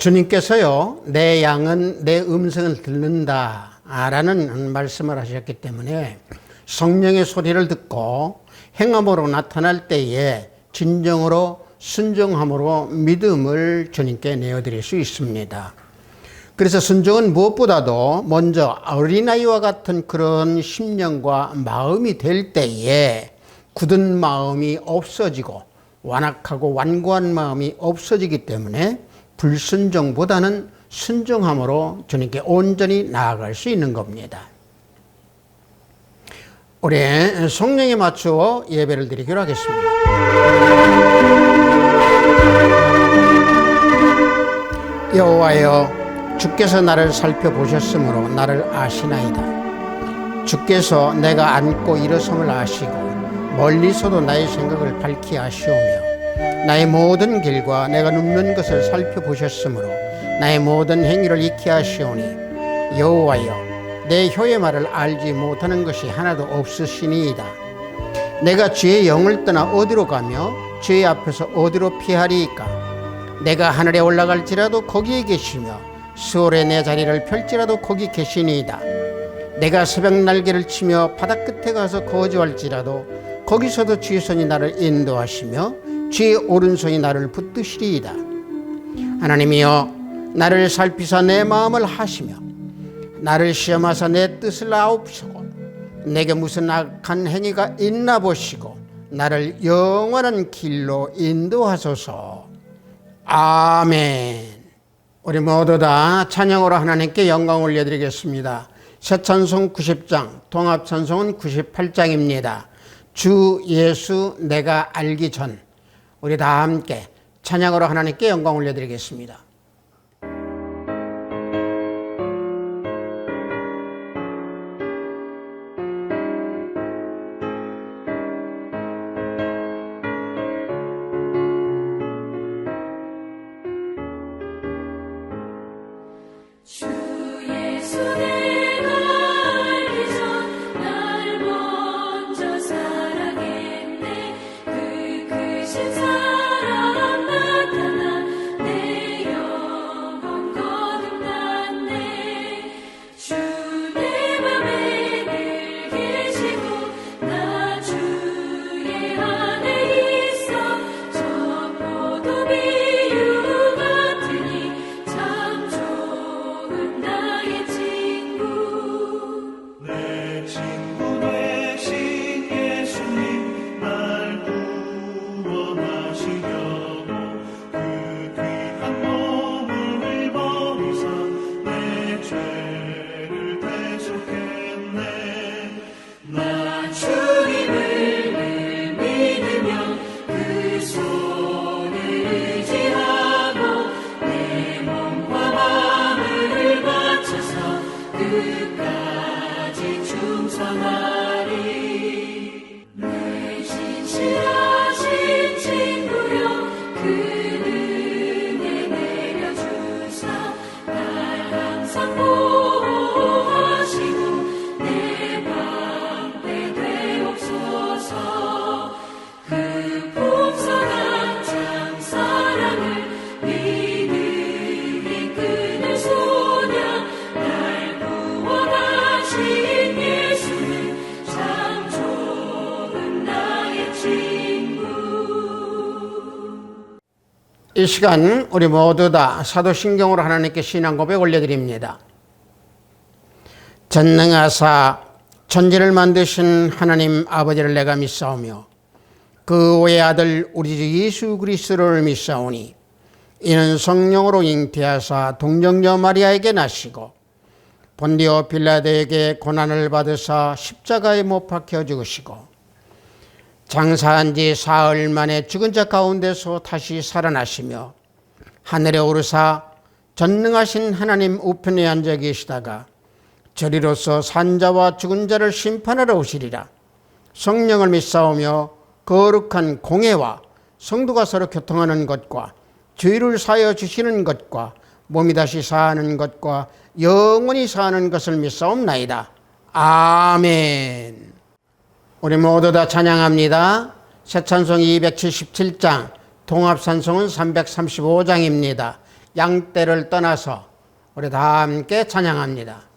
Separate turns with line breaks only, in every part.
주님께서요, 내 양은 내 음성을 듣는다 라는 말씀을 하셨기 때문에 성령의 소리를 듣고 행함으로 나타날 때에 진정으로 순종함으로 믿음을 주님께 내어드릴 수 있습니다. 그래서 순종은 무엇보다도 먼저 어린아이와 같은 그런 심령과 마음이 될 때에 굳은 마음이 없어지고 완악하고 완고한 마음이 없어지기 때문에 불순종보다는 순종함으로 주님께 온전히 나아갈 수 있는 겁니다. 우리 성령에 맞추어 예배를 드리기로 하겠습니다. 여호와여, 주께서 나를 살펴보셨으므로 나를 아시나이다. 주께서 내가 앉고 일어섬을 아시고 멀리서도 나의 생각을 밝히 아시오며 나의 모든 길과 내가 눕는 것을 살펴보셨으므로 나의 모든 행위를 익히 아시오니 여호와여, 내 혀의 말을 알지 못하는 것이 하나도 없으시니이다. 내가 주의 영을 떠나 어디로 가며 주의 앞에서 어디로 피하리이까? 내가 하늘에 올라갈지라도 거기에 계시며 수월에 내 자리를 펼지라도 거기 계시니이다. 내가 새벽 날개를 치며 바다 끝에 가서 거주할지라도 거기서도 주의 손이 나를 인도하시며 주의 오른손이 나를 붙드시리이다. 하나님이여, 나를 살피사 내 마음을 하시며 나를 시험하사 내 뜻을 아옵시고 내게 무슨 악한 행위가 있나 보시고 나를 영원한 길로 인도하소서. 아멘. 우리 모두 다 찬양으로 하나님께 영광 올려드리겠습니다. 새 찬송 90장, 통합 찬송은 98장입니다. 주 예수 내가 알기 전. 우리 다 함께 찬양으로 하나님께 영광 올려드리겠습니다. 이 시간 우리 모두 다 사도신경으로 하나님께 신앙 고백 올려드립니다. 전능하사 천지를 만드신 하나님 아버지를 내가 믿사오며 그 외의 아들 우리 주 예수 그리스도를 믿사오니 이는 성령으로 잉태하사 동정녀 마리아에게 나시고 본디오 빌라도에게 고난을 받으사 십자가에 못 박혀 죽으시고 장사한 지 사흘 만에 죽은 자 가운데서 다시 살아나시며 하늘에 오르사 전능하신 하나님 우편에 앉아 계시다가 저리로서 산자와 죽은 자를 심판하러 오시리라. 성령을 믿사오며 거룩한 공회와 성도가 서로 교통하는 것과 죄를 사하여 주시는 것과 몸이 다시 사하는 것과 영원히 사하는 것을 믿사옵나이다. 아멘. 우리 모두 다 찬양합니다. 새 찬송 277장, 통합 찬송은 335장입니다. 양떼를 떠나서 우리 다 함께 찬양합니다.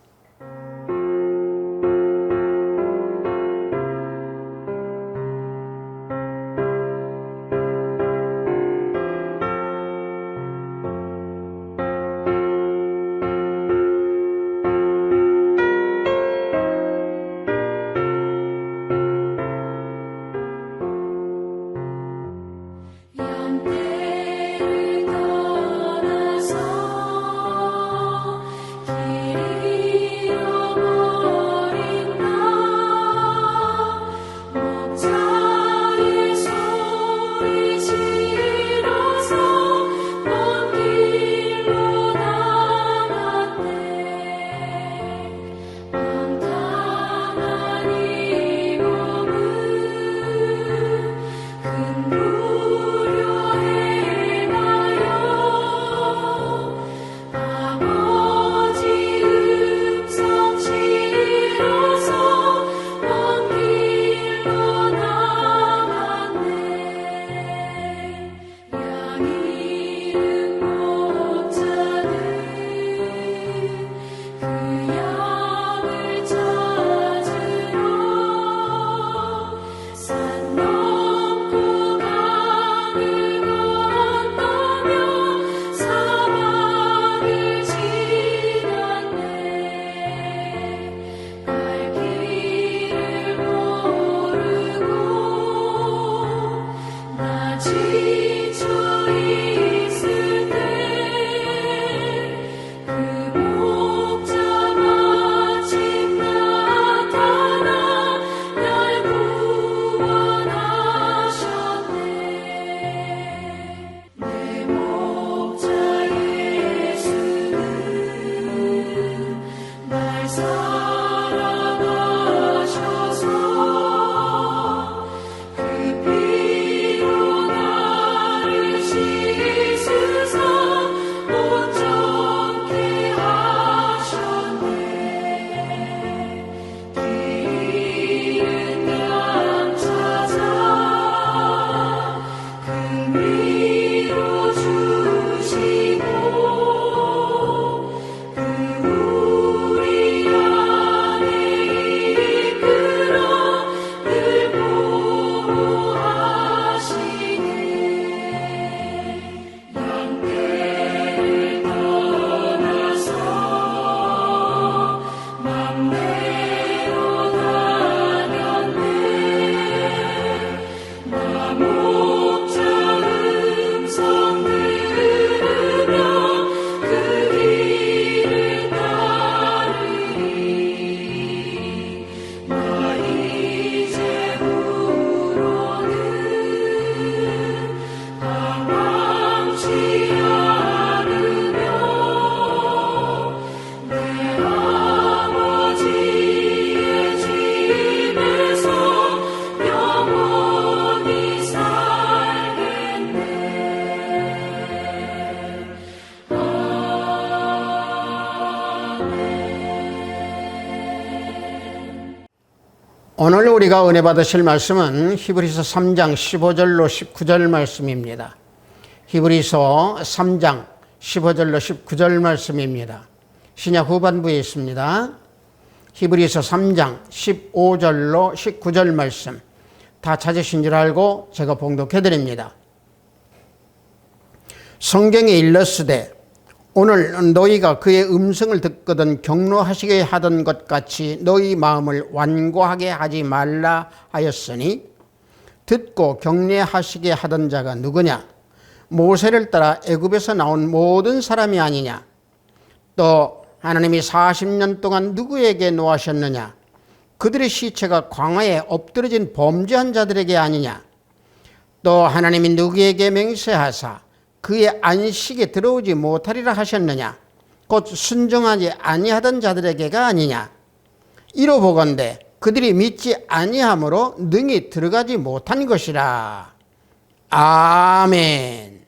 오늘 우리가 은혜 받으실 말씀은 히브리서 3장 15절로 19절 말씀입니다. 히브리서 3장 15절로 19절 말씀입니다. 신약 후반부에 있습니다. 히브리서 3장 15절로 19절 말씀 다 찾으신 줄 알고 제가 봉독해 드립니다. 성경에 일렀으되 오늘 너희가 그의 음성을 듣거든 경노하시게 하던 것 같이 너희 마음을 완고하게 하지 말라 하였으니 듣고 경례하시게 하던 자가 누구냐? 모세를 따라 애굽에서 나온 모든 사람이 아니냐? 또 하나님이 40년 동안 누구에게 노하셨느냐? 그들의 시체가 광야에 엎드러진 범죄한 자들에게 아니냐? 또 하나님이 누구에게 맹세하사 그의 안식에 들어오지 못하리라 하셨느냐? 곧 순종하지 아니하던 자들에게가 아니냐? 이로 보건대 그들이 믿지 아니함으로 능히 들어가지 못한 것이라. 아멘.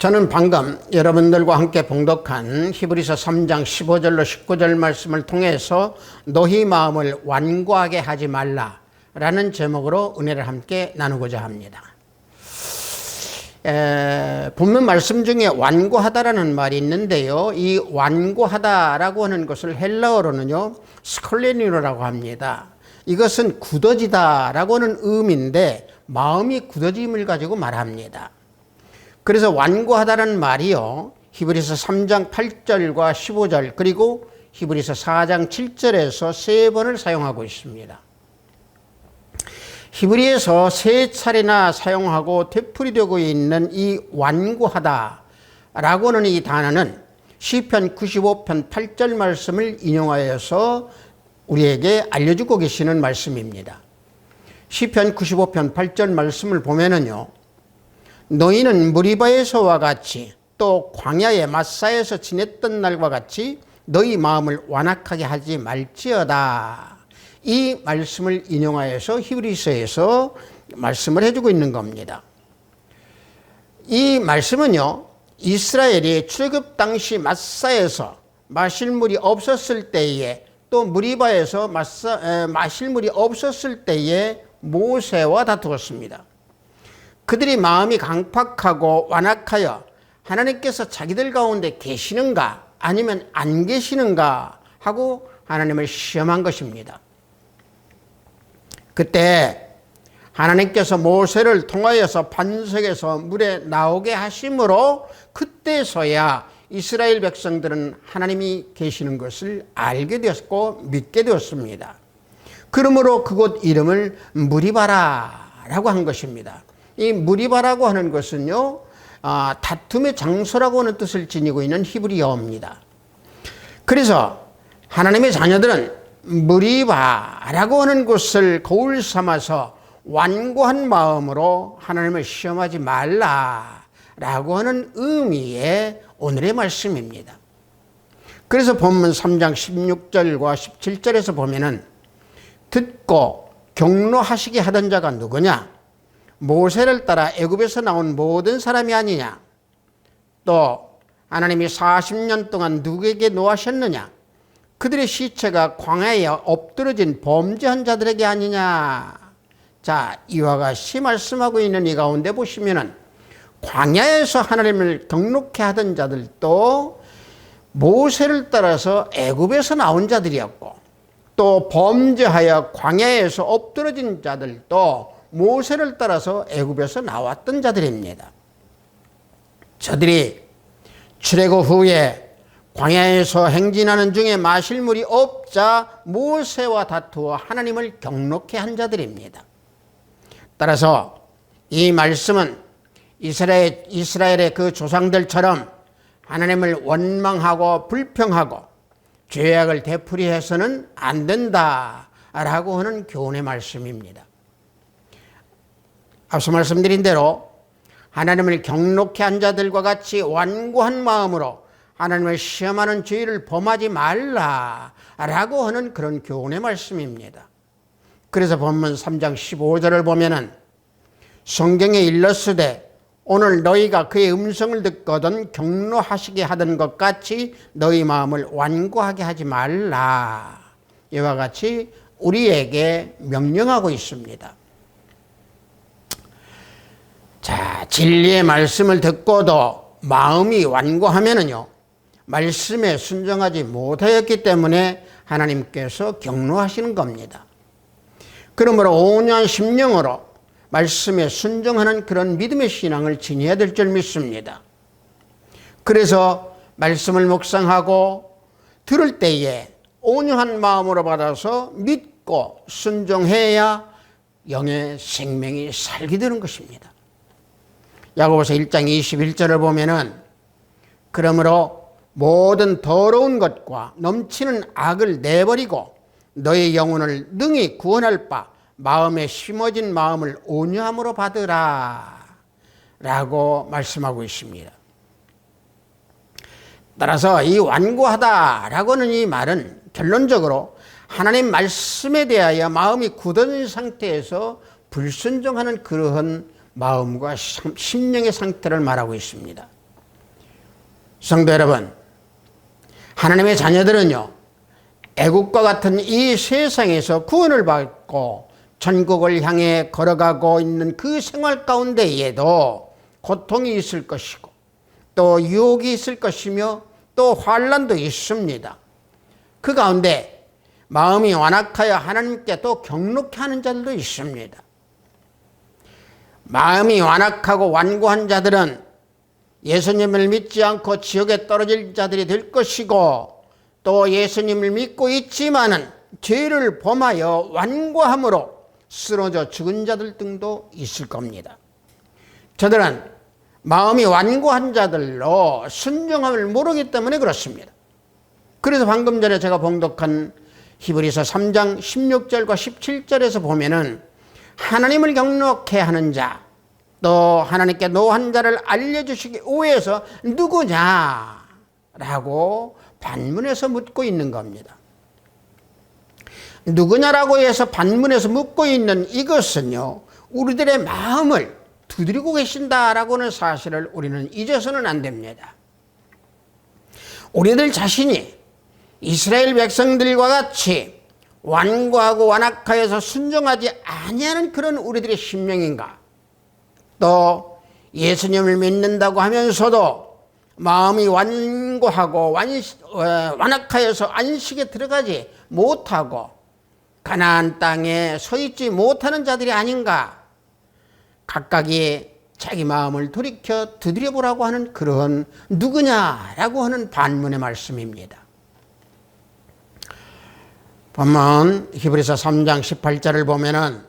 저는 방금 여러분들과 함께 봉독한 히브리서 3장 15절로 19절 말씀을 통해서 너희 마음을 완고하게 하지 말라라는 제목으로 은혜를 함께 나누고자 합니다. 본문 말씀 중에 완고하다라는 말이 있는데요. 이 완고하다라고 하는 것을 헬라어로는요, 스콜레니노라고 합니다. 이것은 굳어지다라고 하는 의미인데 마음이 굳어짐을 가지고 말합니다. 그래서 완고하다는 말이요, 히브리서 3장 8절과 15절 그리고 히브리서 4장 7절에서 3번을 사용하고 있습니다. 히브리에서 3차례나 사용하고 되풀이되고 있는 이 완고하다라고 하는 이 단어는 시편 95편 8절 말씀을 인용하여서 우리에게 알려주고 계시는 말씀입니다. 시편 95편 8절 말씀을 보면은요, 너희는 무리바에서와 같이 또 광야의 마사에서 지냈던 날과 같이 너희 마음을 완악하게 하지 말지어다. 이 말씀을 인용하여서 히브리서에서 말씀을 해주고 있는 겁니다. 이 말씀은요, 이스라엘이 출애굽 당시 마사에서 마실 물이 없었을 때에 또 무리바에서 마실 물이 없었을 때에 모세와 다투었습니다. 그들이 마음이 강팍하고 완악하여 하나님께서 자기들 가운데 계시는가 아니면 안 계시는가 하고 하나님을 시험한 것입니다. 그때 하나님께서 모세를 통하여서 반석에서 물에 나오게 하심으로 그때서야 이스라엘 백성들은 하나님이 계시는 것을 알게 되었고 믿게 되었습니다. 그러므로 그곳 이름을 무리바라라고 한 것입니다. 이 무리바라고 하는 것은요, 다툼의 장소라고 하는 뜻을 지니고 있는 히브리어입니다. 그래서 하나님의 자녀들은 무리바라고 하는 곳을 거울 삼아서 완고한 마음으로 하나님을 시험하지 말라라고 하는 의미의 오늘의 말씀입니다. 그래서 본문 3장 16절과 17절에서 보면은 듣고 경노하시게 하던 자가 누구냐? 모세를 따라 애굽에서 나온 모든 사람이 아니냐? 또 하나님이 40년 동안 누구에게 노하셨느냐? 그들의 시체가 광야에 엎드러진 범죄한 자들에게 아니냐? 자, 이와 같이 말씀하고 있는 이 가운데 보시면은 광야에서 하나님을 경록케 하던 자들도 모세를 따라서 애굽에서 나온 자들이었고, 또 범죄하여 광야에서 엎드러진 자들도 모세를 따라서 애굽에서 나왔던 자들입니다. 저들이 출애굽 후에 광야에서 행진하는 중에 마실 물이 없자 모세와 다투어 하나님을 경록케 한 자들입니다. 따라서 이 말씀은 이스라엘의 그 조상들처럼 하나님을 원망하고 불평하고 죄악을 되풀이해서는 안 된다라고 하는 교훈의 말씀입니다. 앞서 말씀드린 대로 하나님을 경록케 한 자들과 같이 완고한 마음으로 하나님을 시험하는 죄를 범하지 말라라고 하는 그런 교훈의 말씀입니다. 그래서 본문 3장 15절을 보면은 성경에 일렀으되 오늘 너희가 그의 음성을 듣거든 경노하시게 하던 것 같이 너희 마음을 완고하게 하지 말라. 이와 같이 우리에게 명령하고 있습니다. 자, 진리의 말씀을 듣고도 마음이 완고하면은요, 말씀에 순종하지 못하였기 때문에 하나님께서 경노하시는 겁니다. 그러므로 5년 10년으로 말씀에 순종하는 그런 믿음의 신앙을 지녀야 될 줄 믿습니다. 그래서 말씀을 묵상하고 들을 때에 온유한 마음으로 받아서 믿고 순종해야 영의 생명이 살게 되는 것입니다. 야고보서 1장 21절을 보면은 그러므로 모든 더러운 것과 넘치는 악을 내버리고 너의 영혼을 능히 구원할 바 마음에 심어진 마음을 온유함으로 받으라 라고 말씀하고 있습니다. 따라서 이 완고하다라고 하는 이 말은 결론적으로 하나님 말씀에 대하여 마음이 굳어진 상태에서 불순종하는 그러한 마음과 심령의 상태를 말하고 있습니다. 성도 여러분, 하나님의 자녀들은요, 애국과 같은 이 세상에서 구원을 받고 천국을 향해 걸어가고 있는 그 생활 가운데에도 고통이 있을 것이고 또 유혹이 있을 것이며 또 환난도 있습니다. 그 가운데 마음이 완악하여 하나님께 또 경록해 하는 자들도 있습니다. 마음이 완악하고 완고한 자들은 예수님을 믿지 않고 지옥에 떨어질 자들이 될 것이고 또 예수님을 믿고 있지만은 죄를 범하여 완고함으로 쓰러져 죽은 자들 등도 있을 겁니다. 저들은 마음이 완고한 자들로 순종함을 모르기 때문에 그렇습니다. 그래서 방금 전에 제가 봉독한 히브리서 3장 16절과 17절에서 보면은 하나님을 경록해 하는 자, 또 하나님께 노한 자를 알려주시기 위해서 누구냐라고 반문해서 묻고 있는 겁니다. 누구냐라고 해서 반문해서 묻고 있는 이것은요, 우리들의 마음을 두드리고 계신다라고 하는 사실을 우리는 잊어서는 안 됩니다. 우리들 자신이 이스라엘 백성들과 같이 완고하고 완악하여서 순종하지 아니하는 그런 우리들의 심령인가, 또 예수님을 믿는다고 하면서도 마음이 완고하고 완악하여서 안식에 들어가지 못하고 가나안 땅에 서 있지 못하는 자들이 아닌가, 각각이 자기 마음을 돌이켜 두드려보라고 하는 그런 누구냐라고 하는 반문의 말씀입니다. 본문 히브리서 3장 18절을 보면은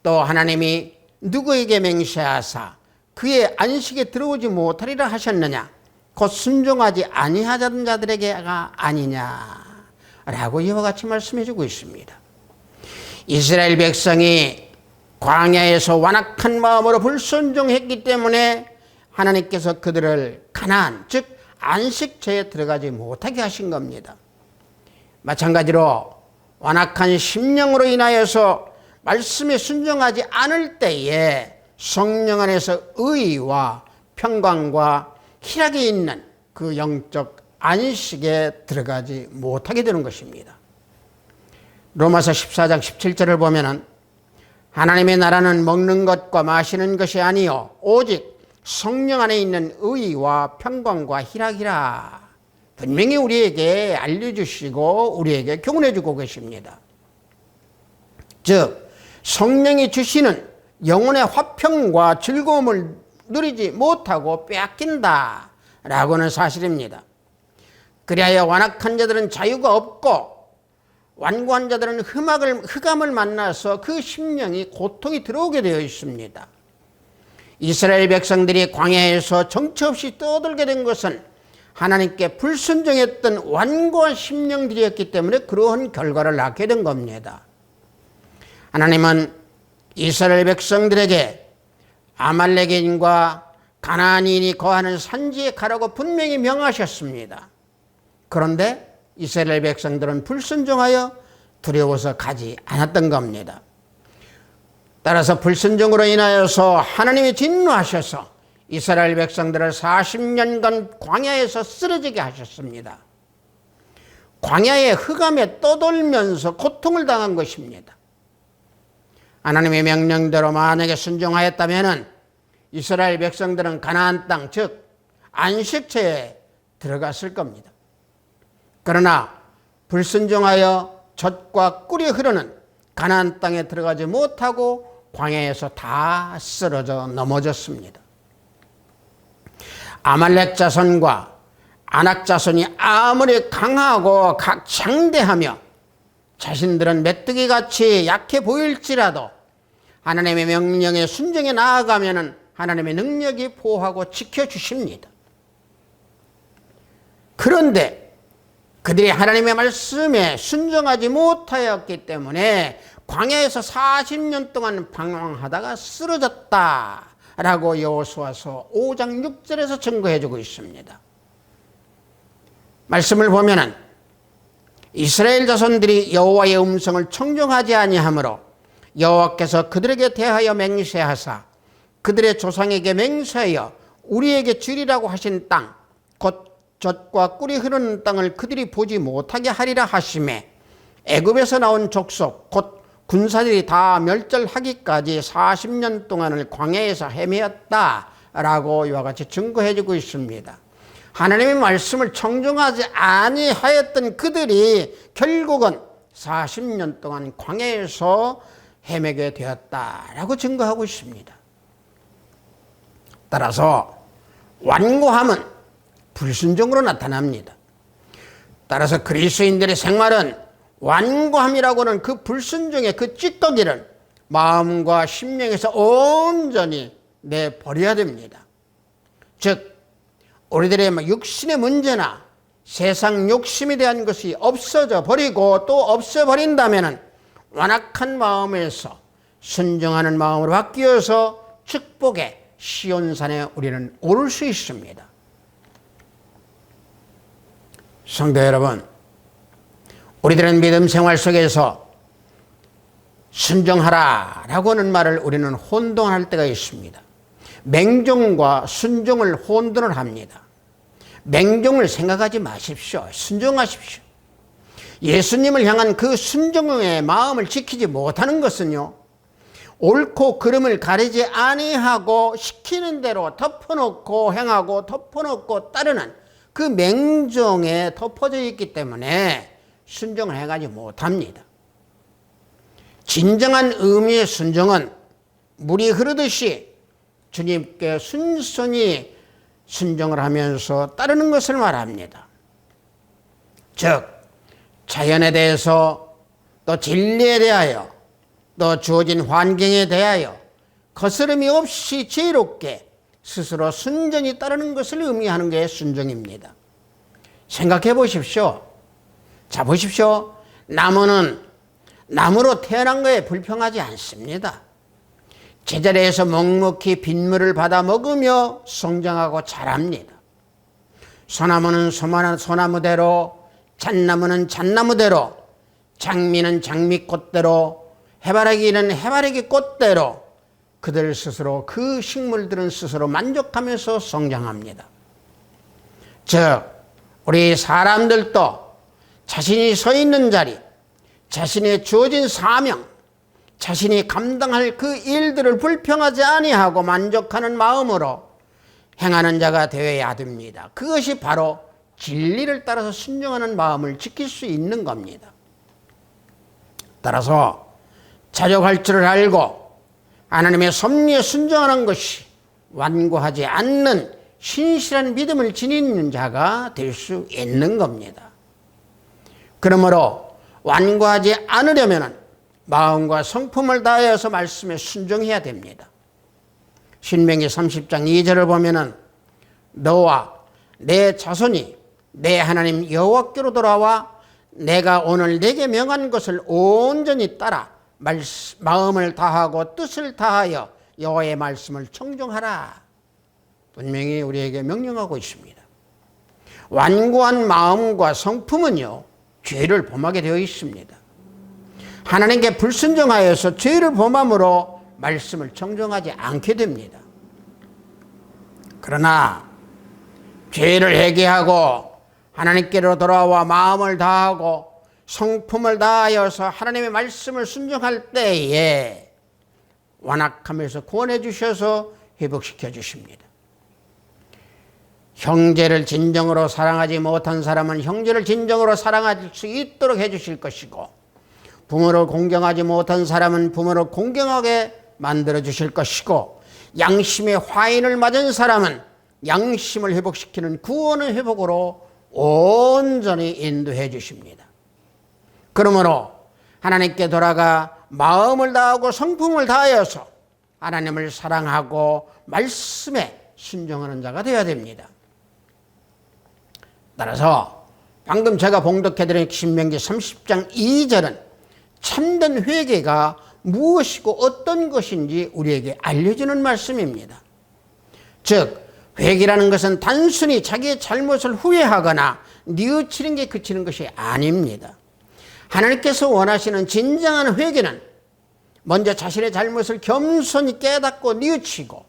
또 하나님이 누구에게 맹세하사 그의 안식에 들어오지 못하리라 하셨느냐, 곧 순종하지 아니하던 자들에게가 아니냐라고 이와 같이 말씀해 주고 있습니다. 이스라엘 백성이 광야에서 완악한 마음으로 불순종했기 때문에 하나님께서 그들을 가나안, 즉 안식처에 들어가지 못하게 하신 겁니다. 마찬가지로 완악한 심령으로 인하여서 말씀에 순종하지 않을 때에 성령 안에서 의와 평강과 희락이 있는 그 영적 안식에 들어가지 못하게 되는 것입니다. 로마서 14장 17절을 보면은 하나님의 나라는 먹는 것과 마시는 것이 아니요 오직 성령 안에 있는 의와 평강과 희락이라 분명히 우리에게 알려주시고 우리에게 교훈해 주고 계십니다. 즉 성령이 주시는 영혼의 화평과 즐거움을 누리지 못하고 빼앗긴다 라고 하는 사실입니다. 그리하여 완악한 자들은 자유가 없고 완고한 자들은 흑암을 만나서 그 심령이 고통이 들어오게 되어 있습니다. 이스라엘 백성들이 광야에서 정처 없이 떠들게 된 것은 하나님께 불순종했던 완고한 심령들이었기 때문에 그러한 결과를 낳게 된 겁니다. 하나님은 이스라엘 백성들에게 아말렉인과 가나안인이 거하는 산지에 가라고 분명히 명하셨습니다. 그런데 이스라엘 백성들은 불순종하여 두려워서 가지 않았던 겁니다. 따라서 불순종으로 인하여서 하나님이 진노하셔서 이스라엘 백성들을 40년간 광야에서 쓰러지게 하셨습니다. 광야의 흑암에 떠돌면서 고통을 당한 것입니다. 하나님의 명령대로 만약에 순종하였다면 이스라엘 백성들은 가나안 땅, 즉 안식처에 들어갔을 겁니다. 그러나 불순종하여 젖과 꿀이 흐르는 가나안 땅에 들어가지 못하고 광야에서 다 쓰러져 넘어졌습니다. 아말렉 자손과 아낙 자손이 아무리 강하고 장대하며 자신들은 메뚜기같이 약해 보일지라도 하나님의 명령에 순종해 나아가면 하나님의 능력이 보호하고 지켜주십니다. 그런데 그들이 하나님의 말씀에 순종하지 못하였기 때문에 광야에서 40년 동안 방황하다가 쓰러졌다라고 여호수아서 5장 6절에서 증거해주고 있습니다. 말씀을 보면은 이스라엘 자손들이 여호와의 음성을 청종하지 아니하므로 여호와께서 그들에게 대하여 맹세하사 그들의 조상에게 맹세하여 우리에게 주리라고 하신 땅, 곧 젖과 꿀이 흐르는 땅을 그들이 보지 못하게 하리라 하시매 애굽에서 나온 족속 곧 군사들이 다 멸절하기까지 40년 동안을 광야에서 헤매었다라고 이와 같이 증거해 주고 있습니다. 하나님의 말씀을 청종하지 아니하였던 그들이 결국은 40년 동안 광야에서 헤매게 되었다라고 증거하고 있습니다. 따라서 완고함은 불순종으로 나타납니다. 따라서 그리스도인들의 생활은 완고함이라고는 그 불순종의 그 찌꺼기를 마음과 심령에서 온전히 내버려야 됩니다. 즉 우리들의 육신의 문제나 세상 욕심에 대한 것이 없어져 버리고 또 없어버린다면 완악한 마음에서 순종하는 마음으로 바뀌어서 축복의 시온산에 우리는 오를 수 있습니다. 성도 여러분, 우리들은 믿음 생활 속에서 순종하라 라고 하는 말을 우리는 혼동할 때가 있습니다. 맹종과 순종을 혼돈을 합니다. 맹종을 생각하지 마십시오. 순종하십시오. 예수님을 향한 그 순종의 마음을 지키지 못하는 것은요, 옳고 그름을 가리지 아니하고 시키는 대로 덮어놓고 행하고 덮어놓고 따르는 그 맹종에 덮어져 있기 때문에 순종을 행하지 못합니다. 진정한 의미의 순종은 물이 흐르듯이 주님께 순순히 순종을 하면서 따르는 것을 말합니다. 즉 자연에 대해서 또 진리에 대하여 또 주어진 환경에 대하여 거스름이 없이 지혜롭게 스스로 순전히 따르는 것을 의미하는 게 순종입니다. 생각해 보십시오. 자, 보십시오. 나무는 나무로 태어난 거에 불평하지 않습니다. 제자리에서 묵묵히 빗물을 받아 먹으며 성장하고 자랍니다. 소나무는 소나무대로, 잣나무는 잣나무대로, 장미는 장미꽃대로, 해바라기는 해바라기 꽃대로 그들 스스로, 그 식물들은 스스로 만족하면서 성장합니다. 즉 우리 사람들도 자신이 서 있는 자리, 자신의 주어진 사명, 자신이 감당할 그 일들을 불평하지 아니하고 만족하는 마음으로 행하는 자가 되어야 됩니다. 그것이 바로 진리를 따라서 순종하는 마음을 지킬 수 있는 겁니다. 따라서 자족할 줄을 알고 하나님의 섭리에 순종하는 것이 완고하지 않는 신실한 믿음을 지니는 자가 될 수 있는 겁니다. 그러므로 완고하지 않으려면 마음과 성품을 다하여서 말씀에 순종해야 됩니다. 신명기 30장 2절을 보면은 너와 내 자손이 내 하나님 여호와께로 돌아와 내가 오늘 내게 명한 것을 온전히 따라 마음을 다하고 뜻을 다하여 여호와의 말씀을 청종하라. 분명히 우리에게 명령하고 있습니다. 완고한 마음과 성품은요, 죄를 범하게 되어 있습니다. 하나님께 불순종하여서 죄를 범함으로 말씀을 청종하지 않게 됩니다. 그러나 죄를 회개하고 하나님께로 돌아와 마음을 다하고 성품을 다하여서 하나님의 말씀을 순종할 때에 완악함에서 구원해 주셔서 회복시켜 주십니다. 형제를 진정으로 사랑하지 못한 사람은 형제를 진정으로 사랑할 수 있도록 해 주실 것이고, 부모를 공경하지 못한 사람은 부모를 공경하게 만들어 주실 것이고, 양심의 화인을 맞은 사람은 양심을 회복시키는 구원의 회복으로 온전히 인도해 주십니다. 그러므로 하나님께 돌아가 마음을 다하고 성품을 다하여서 하나님을 사랑하고 말씀에 순종하는 자가 되어야 됩니다. 따라서 방금 제가 봉독해드린 신명기 30장 2절은 참된 회개가 무엇이고 어떤 것인지 우리에게 알려주는 말씀입니다. 즉 회개라는 것은 단순히 자기의 잘못을 후회하거나 뉘우치는 게 그치는 것이 아닙니다. 하나님께서 원하시는 진정한 회개는 먼저 자신의 잘못을 겸손히 깨닫고 뉘우치고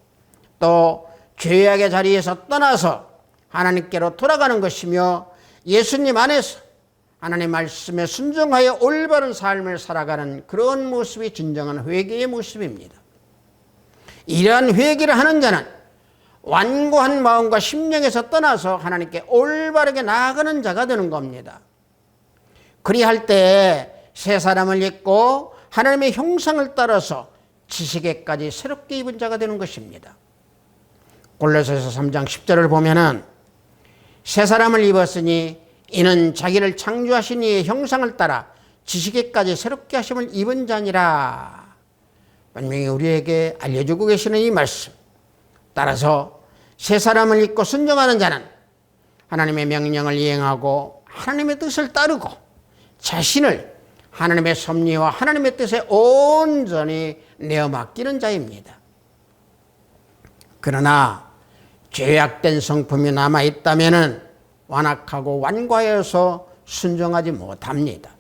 또 죄악의 자리에서 떠나서 하나님께로 돌아가는 것이며 예수님 안에서 하나님 말씀에 순종하여 올바른 삶을 살아가는 그런 모습이 진정한 회개의 모습입니다. 이러한 회개를 하는 자는 완고한 마음과 심령에서 떠나서 하나님께 올바르게 나아가는 자가 되는 겁니다. 그리할 때 새 사람을 입고 하나님의 형상을 따라서 지식에까지 새롭게 입은 자가 되는 것입니다. 골로새서 3장 10절을 보면은 새 사람을 입었으니 이는 자기를 창조하신 이의 형상을 따라 지식에까지 새롭게 하심을 입은 자니라. 분명히 우리에게 알려주고 계시는 이 말씀 따라서 새 사람을 입고 순종하는 자는 하나님의 명령을 이행하고 하나님의 뜻을 따르고 자신을 하나님의 섭리와 하나님의 뜻에 온전히 내어 맡기는 자입니다. 그러나 죄악된 성품이 남아있다면 완악하고 완고하여서 순종하지 못합니다.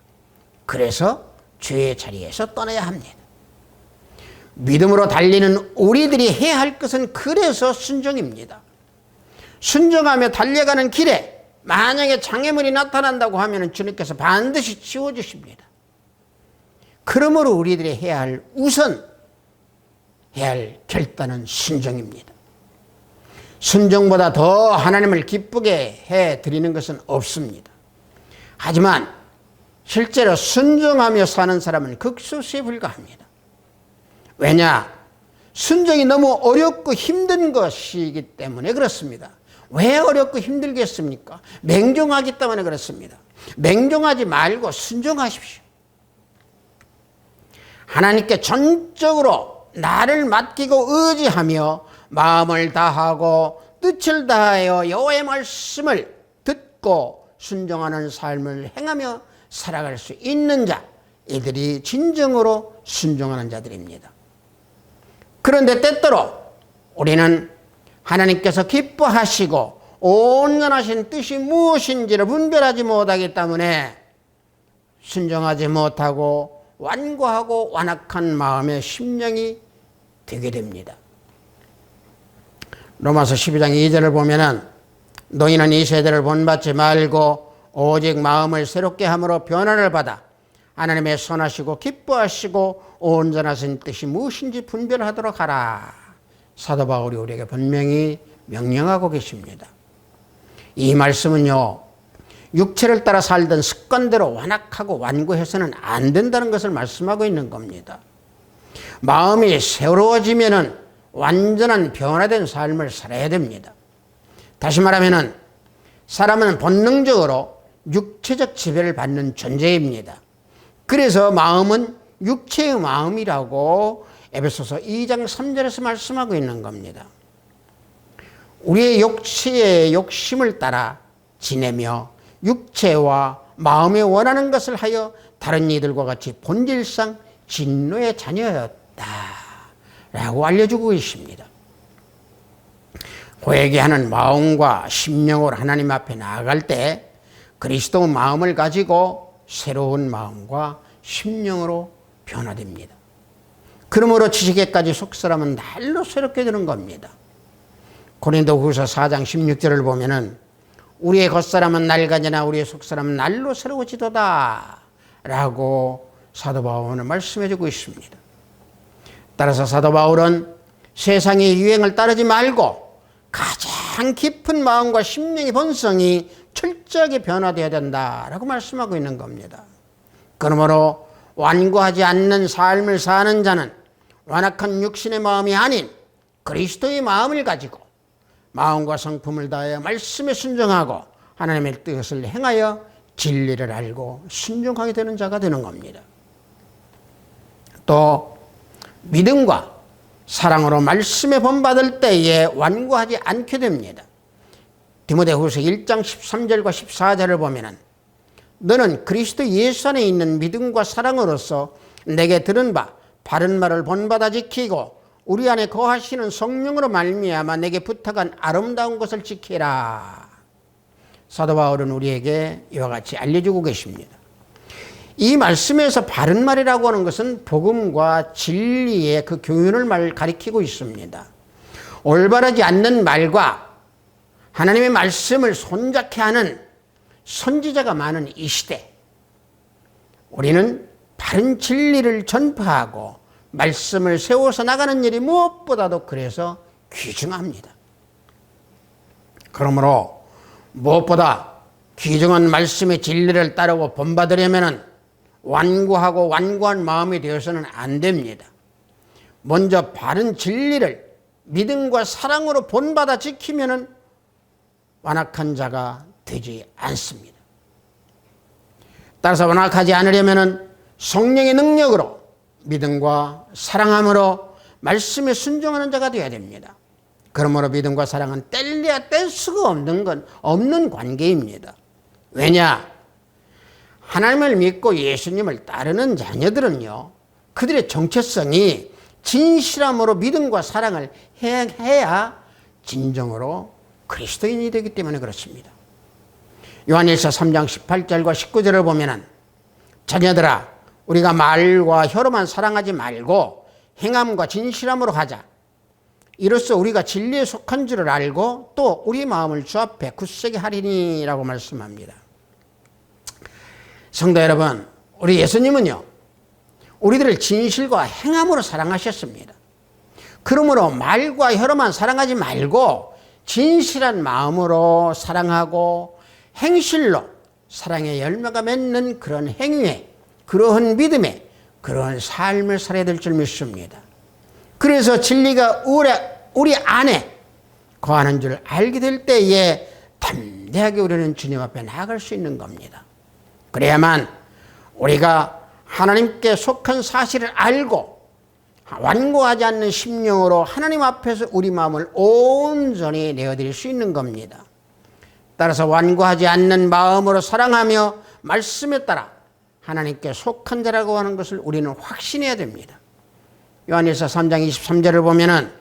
그래서 죄의 자리에서 떠나야 합니다. 믿음으로 달리는 우리들이 해야 할 것은 그래서 순종입니다. 순종하며 달려가는 길에 만약에 장애물이 나타난다고 하면 주님께서 반드시 치워주십니다. 그러므로 우리들이 해야 할 해야 할 결단은 순종입니다. 순종보다 더 하나님을 기쁘게 해드리는 것은 없습니다. 하지만 실제로 순종하며 사는 사람은 극소수에 불과합니다. 왜냐? 순종이 너무 어렵고 힘든 것이기 때문에 그렇습니다. 왜 어렵고 힘들겠습니까? 맹종하기 때문에 그렇습니다. 맹종하지 말고 순종하십시오. 하나님께 전적으로 나를 맡기고 의지하며 마음을 다하고 뜻을 다하여 여호와의 말씀을 듣고 순종하는 삶을 행하며 살아갈 수 있는 자, 이들이 진정으로 순종하는 자들입니다. 그런데 때때로 우리는 하나님께서 기뻐하시고 온전하신 뜻이 무엇인지를 분별하지 못하기 때문에 순종하지 못하고 완고하고 완악한 마음의 심령이 되게 됩니다. 로마서 12장 2절을 보면은 너희는 이 세대를 본받지 말고 오직 마음을 새롭게 함으로 변화를 받아 하나님의 선하시고 기뻐하시고 온전하신 뜻이 무엇인지 분별하도록 하라. 사도 바울이 우리에게 분명히 명령하고 계십니다. 이 말씀은요, 육체를 따라 살던 습관대로 완악하고 완고해서는 안 된다는 것을 말씀하고 있는 겁니다. 마음이 새로워지면은 완전한 변화된 삶을 살아야 됩니다. 다시 말하면은 사람은 본능적으로 육체적 지배를 받는 존재입니다. 그래서 마음은 육체의 마음이라고 에베소서 2장 3절에서 말씀하고 있는 겁니다. 우리의 육체의 욕심을 따라 지내며 육체와 마음에 원하는 것을 하여 다른 이들과 같이 본질상 진노의 자녀였다 라고 알려주고 있습니다. 회개하는 마음과 심령으로 하나님 앞에 나아갈 때 그리스도 마음을 가지고 새로운 마음과 심령으로 변화됩니다. 그러므로 지식에까지 속사람은 날로 새롭게 되는 겁니다. 고린도후서 4장 16절을 보면은 우리의 겉사람은 낡아지나 우리의 속사람은 날로 새로워지도다 라고 사도 바울은 말씀해 주고 있습니다. 따라서 사도 바울은 세상의 유행을 따르지 말고 가장 깊은 마음과 심령의 본성이 철저하게 변화되어야 된다라고 말씀하고 있는 겁니다. 그러므로 완고하지 않는 삶을 사는 자는 완악한 육신의 마음이 아닌 그리스도의 마음을 가지고 마음과 성품을 다하여 말씀에 순종하고 하나님의 뜻을 행하여 진리를 알고 순종하게 되는 자가 되는 겁니다. 또 믿음과 사랑으로 말씀에 본받을 때에 완고하지 않게 됩니다. 디모데후서 1장 13절과 14절을 보면은 너는 그리스도 예수 안에 있는 믿음과 사랑으로서 내게 들은 바 바른 말을 본받아 지키고 우리 안에 거하시는 성령으로 말미암아 내게 부탁한 아름다운 것을 지키라. 사도 바울은 우리에게 이와 같이 알려주고 계십니다. 이 말씀에서 바른 말이라고 하는 것은 복음과 진리의 그 교훈을 가리키고 있습니다. 올바르지 않는 말과 하나님의 말씀을 손잡게 하는 선지자가 많은 이 시대, 우리는 바른 진리를 전파하고 말씀을 세워서 나가는 일이 무엇보다도 그래서 귀중합니다. 그러므로 무엇보다 귀중한 말씀의 진리를 따르고 본받으려면 완고하고 완고한 마음이 되어서는 안 됩니다. 먼저 바른 진리를 믿음과 사랑으로 본받아 지키면 완악한 자가 되지 않습니다. 따라서 완악하지 않으려면 성령의 능력으로 믿음과 사랑함으로 말씀에 순종하는 자가 되어야 됩니다. 그러므로 믿음과 사랑은 뗄래야 뗄 수가 없는 관계입니다. 왜냐? 하나님을 믿고 예수님을 따르는 자녀들은요, 그들의 정체성이 진실함으로 믿음과 사랑을 해야 진정으로 그리스도인이 되기 때문에 그렇습니다. 요한일서 3장 18절과 19절을 보면은, 자녀들아, 우리가 말과 혀로만 사랑하지 말고 행함과 진실함으로 하자. 이로써 우리가 진리에 속한 줄을 알고 또 우리 마음을 주 앞에 굳세게 하리니라고 말씀합니다. 성도 여러분, 우리 예수님은요, 우리들을 진실과 행함으로 사랑하셨습니다. 그러므로 말과 혀로만 사랑하지 말고 진실한 마음으로 사랑하고 행실로 사랑의 열매가 맺는 그런 행위에, 그러한 믿음에, 그러한 삶을 살아야 될 줄 믿습니다. 그래서 진리가 우리 안에 거하는 줄 알게 될 때에 담대하게 우리는 주님 앞에 나아갈 수 있는 겁니다. 그래야만 우리가 하나님께 속한 사실을 알고 완고하지 않는 심령으로 하나님 앞에서 우리 마음을 온전히 내어드릴 수 있는 겁니다. 따라서 완고하지 않는 마음으로 사랑하며 말씀에 따라 하나님께 속한 자라고 하는 것을 우리는 확신해야 됩니다. 요한일서 3장 23절을 보면은,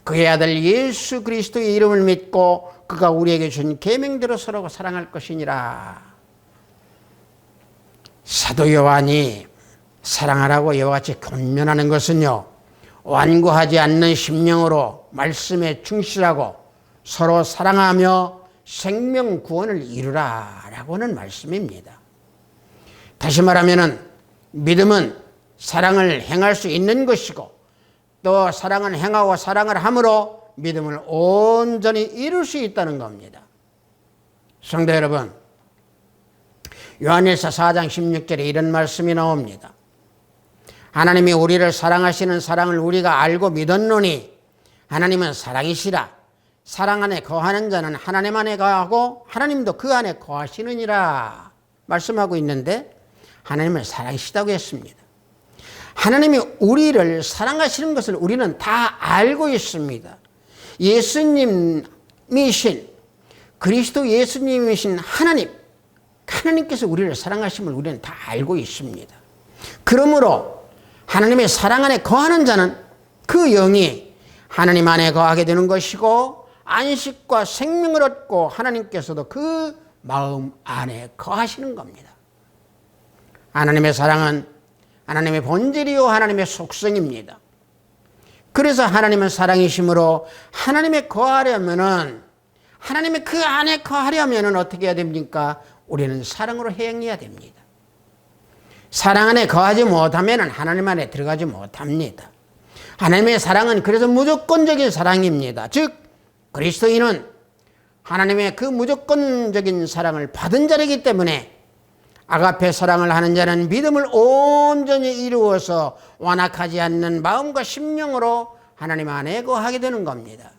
그의 아들 예수 그리스도의 이름을 믿고 그가 우리에게 준 계명대로 서로 사랑할 것이니라. 사도 요한이 사랑하라고 이와 같이 권면하는 것은요, 완고하지 않는 심령으로 말씀에 충실하고 서로 사랑하며 생명 구원을 이루라 라고 하는 말씀입니다. 다시 말하면 믿음은 사랑을 행할 수 있는 것이고, 또 사랑은 행하고 사랑을 함으로 믿음을 온전히 이룰 수 있다는 겁니다. 성도 여러분, 요한일서 4장 16절에 이런 말씀이 나옵니다. 하나님이 우리를 사랑하시는 사랑을 우리가 알고 믿었노니 하나님은 사랑이시라. 사랑 안에 거하는 자는 하나님 안에 거하고 하나님도 그 안에 거하시느니라 말씀하고 있는데, 하나님은 사랑이시다고 했습니다. 하나님이 우리를 사랑하시는 것을 우리는 다 알고 있습니다. 예수님이신, 그리스도 예수님이신 하나님께서 우리를 사랑하심을 우리는 다 알고 있습니다. 그러므로 하나님의 사랑 안에 거하는 자는 그 영이 하나님 안에 거하게 되는 것이고, 안식과 생명을 얻고 하나님께서도 그 마음 안에 거하시는 겁니다. 하나님의 사랑은 하나님의 본질이요 하나님의 속성입니다. 그래서 하나님은 사랑이심으로 하나님의 거하려면은, 하나님의 그 안에 거하려면은 어떻게 해야 됩니까? 우리는 사랑으로 행해야 됩니다. 사랑 안에 거하지 못하면은 하나님 안에 들어가지 못합니다. 하나님의 사랑은 그래서 무조건적인 사랑입니다. 즉 그리스도인은 하나님의 그 무조건적인 사랑을 받은 자이기 때문에 아가페 사랑을 하는 자는 믿음을 온전히 이루어서 완악하지 않는 마음과 심령으로 하나님 안에 거하게 되는 겁니다.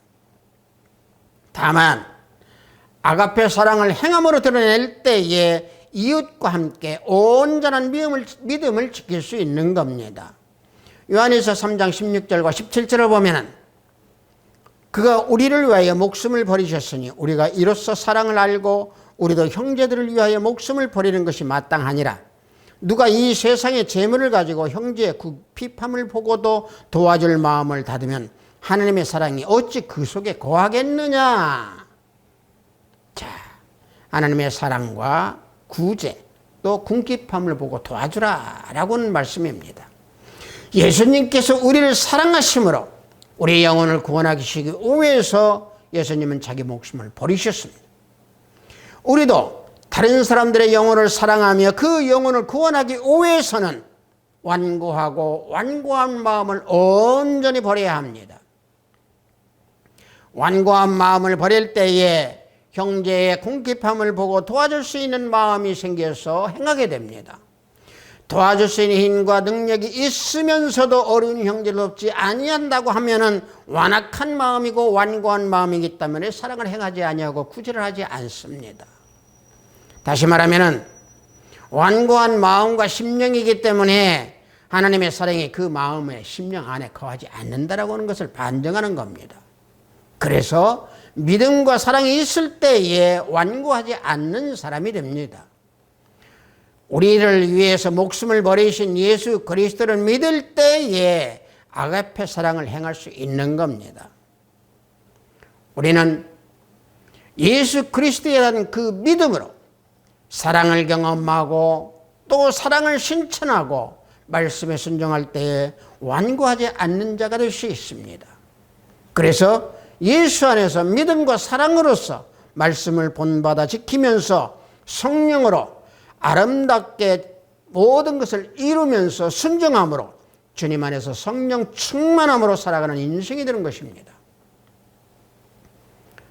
다만 아가페 사랑을 행함으로 드러낼 때에 이웃과 함께 온전한 믿음을 지킬 수 있는 겁니다. 요한일서 3장 16절과 17절을 보면은, 그가 우리를 위하여 목숨을 버리셨으니 우리가 이로써 사랑을 알고 우리도 형제들을 위하여 목숨을 버리는 것이 마땅하니라. 누가 이 세상의 재물을 가지고 형제의 굽핍함을 보고도 도와줄 마음을 닫으면 하나님의 사랑이 어찌 그 속에 거하겠느냐. 자, 하나님의 사랑과 구제 또 궁핍함을 보고 도와주라 라고는 말씀입니다. 예수님께서 우리를 사랑하심으로 우리 영혼을 구원하기 위해서 예수님은 자기 목숨을 버리셨습니다. 우리도 다른 사람들의 영혼을 사랑하며 그 영혼을 구원하기 위해서는 완고하고 완고한 마음을 온전히 버려야 합니다. 완고한 마음을 버릴 때에 형제의 궁핍함을 보고 도와줄 수 있는 마음이 생겨서 행하게 됩니다. 도와줄 수 있는 힘과 능력이 있으면서도 어려운 형제를 돕지 아니한다고 하면은 완악한 마음이고 완고한 마음이기 때문에 사랑을 행하지 아니하고 구제를 하지 않습니다. 다시 말하면은 완고한 마음과 심령이기 때문에 하나님의 사랑이 그 마음의 심령 안에 거하지 않는다라고 하는 것을 반증하는 겁니다. 그래서 믿음과 사랑이 있을 때에 완고하지 않는 사람이 됩니다. 우리를 위해서 목숨을 버리신 예수 그리스도를 믿을 때에 아가페 사랑을 행할 수 있는 겁니다. 우리는 예수 그리스도에 대한 그 믿음으로 사랑을 경험하고 또 사랑을 실천하고 말씀에 순종할 때에 완고하지 않는 자가 될 수 있습니다. 그래서 예수 안에서 믿음과 사랑으로서 말씀을 본받아 지키면서 성령으로 아름답게 모든 것을 이루면서 순종함으로 주님 안에서 성령 충만함으로 살아가는 인생이 되는 것입니다.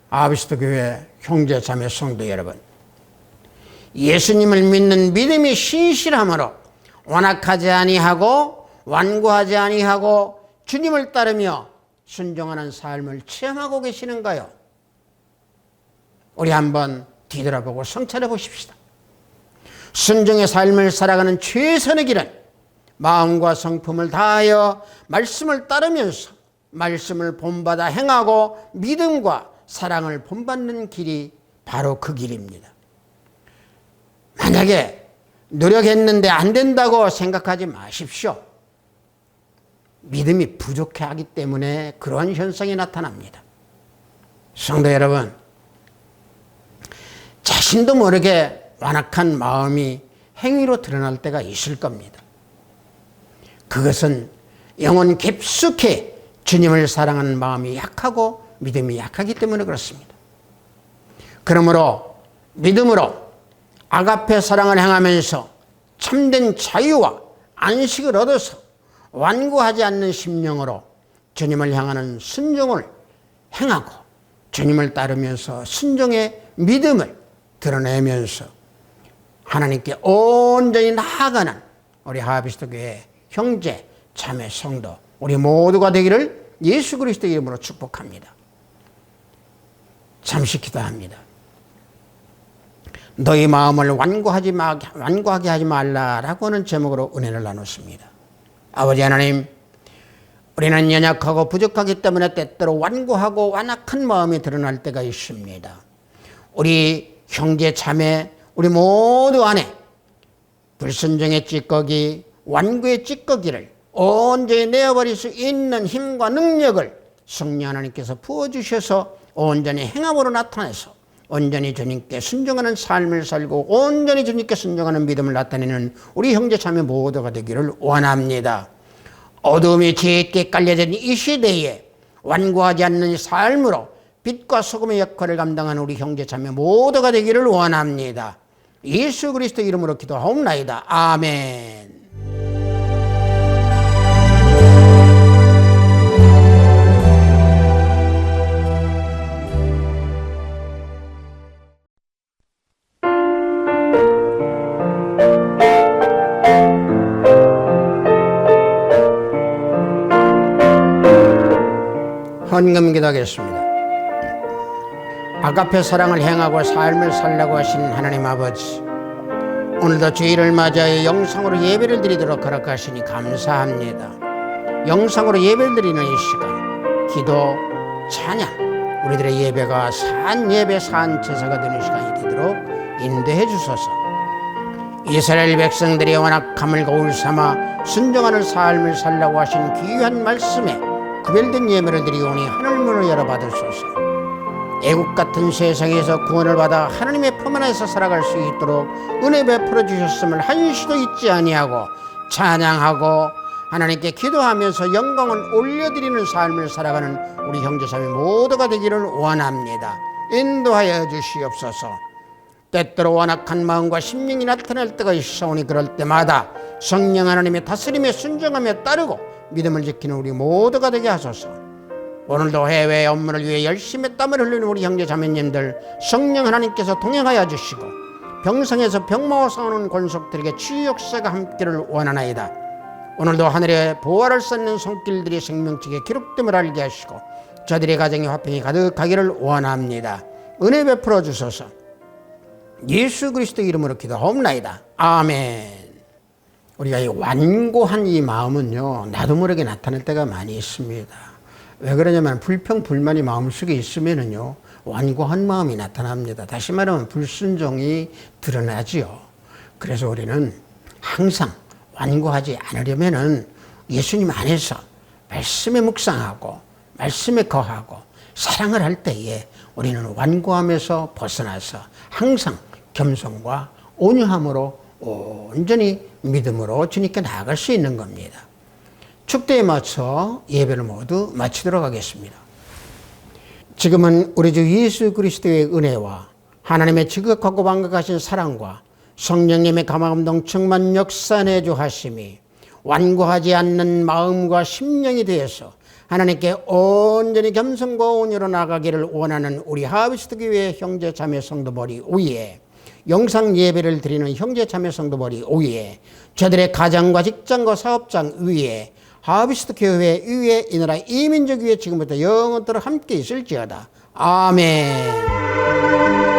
아비스도 교회 형제 자매 성도 여러분, 예수님을 믿는 믿음이 신실함으로 완악하지 아니하고 완고하지 아니하고 주님을 따르며 순종하는 삶을 체험하고 계시는가요? 우리 한번 뒤돌아보고 성찰해 보십시다. 순종의 삶을 살아가는 최선의 길은 마음과 성품을 다하여 말씀을 따르면서 말씀을 본받아 행하고 믿음과 사랑을 본받는 길이 바로 그 길입니다. 만약에 노력했는데 안 된다고 생각하지 마십시오. 믿음이 부족하기 때문에 그런 현상이 나타납니다. 성도 여러분, 자신도 모르게 완악한 마음이 행위로 드러날 때가 있을 겁니다. 그것은 영혼 깊숙이 주님을 사랑하는 마음이 약하고 믿음이 약하기 때문에 그렇습니다. 그러므로 믿음으로 아가페 사랑을 행하면서 참된 자유와 안식을 얻어서 완고하지 않는 심령으로 주님을 향하는 순종을 행하고 주님을 따르면서 순종의 믿음을 드러내면서 하나님께 온전히 나아가는 우리 하비스트 교회 형제 자매 성도 우리 모두가 되기를 예수 그리스도 이름으로 축복합니다. 잠시 기도합니다. 너희 마음을 완고하게 하지 말라라고 하는 제목으로 은혜를 나눴습니다. 아버지 하나님, 우리는 연약하고 부족하기 때문에 때때로 완고하고 완악한 마음이 드러날 때가 있습니다. 우리 형제 자매 우리 모두 안에 불순종의 찌꺼기, 완고의 찌꺼기를 온전히 내어버릴 수 있는 힘과 능력을 성령 하나님께서 부어주셔서 온전히 행함으로 나타내서 온전히 주님께 순종하는 삶을 살고 온전히 주님께 순종하는 믿음을 나타내는 우리 형제 자매 모두가 되기를 원합니다. 어둠이 짙게 깔려진 이 시대에 완고하지 않는 삶으로 빛과 소금의 역할을 감당하는 우리 형제 자매 모두가 되기를 원합니다. 예수 그리스도 이름으로 기도하옵나이다. 아멘. 헌금 기도하겠습니다. 아가페 사랑을 행하고 삶을 살라고 하신 하나님 아버지, 오늘도 주일을 맞이하여 영상으로 예배를 드리도록 허락하시니 감사합니다. 영상으로 예배를 드리는 이 시간, 기도, 찬양, 우리들의 예배가 산 예배, 산 제사가 되는 시간이 되도록 인도해 주소서. 이스라엘 백성들이 완악함을 거울 삼아 순종하는 삶을 살라고 하신 귀한 말씀에 구별된 예배를 드리오니 하늘문을 열어 받으소서. 애국 같은 세상에서 구원을 받아 하나님의 품 안에서 살아갈 수 있도록 은혜 베풀어 주셨음을 한시도 잊지 아니하고 찬양하고 하나님께 기도하면서 영광을 올려드리는 삶을 살아가는 우리 형제자매 모두가 되기를 원합니다. 인도하여 주시옵소서. 때때로 완악한 마음과 심령이 나타날 때가 있사오니 그럴 때마다 성령 하나님의 다스림에 순종하며 따르고 믿음을 지키는 우리 모두가 되게 하소서. 오늘도 해외 업무를 위해 열심히 땀을 흘리는 우리 형제 자매님들 성령 하나님께서 동행하여 주시고 병상에서 병마와 싸우는 권속들에게 치유 역사가 함께를 원하나이다. 오늘도 하늘에 보화를 쌓는 손길들이 생명책에 기록됨을 알게 하시고 저들의 가정에 화평이 가득하기를 원합니다. 은혜 베풀어 주소서. 예수 그리스도 이름으로 기도하옵나이다. 아멘. 우리가 이 완고한 이 마음은요, 나도 모르게 나타날 때가 많이 있습니다. 왜 그러냐면 불평 불만이 마음속에 있으면은요, 완고한 마음이 나타납니다. 다시 말하면 불순종이 드러나지요. 그래서 우리는 항상 완고하지 않으려면은 예수님 안에서 말씀에 묵상하고 말씀에 거하고 사랑을 할 때에 우리는 완고함에서 벗어나서 항상 겸손과 온유함으로 온전히 믿음으로 주님께 나아갈 수 있는 겁니다. 축대에 맞춰 예배를 모두 마치도록 하겠습니다. 지금은 우리 주 예수 그리스도의 은혜와 하나님의 지극하고 완벽하신 사랑과 성령님의 감화감동 충만 역사 내주하심이 완고하지 않는 마음과 심령이 되어서 하나님께 온전히 겸손과 온유로 나가기를 원하는 우리 하비스트 교회 형제 자매 성도들이 위에 영상 예배를 드리는 형제 자매 성도들이 위에 저들의 가정과 직장과 사업장 위에 하비스트 교회 위에 이 나라 이민족 위에 지금부터 영원토록 함께 있을지어다. 아멘.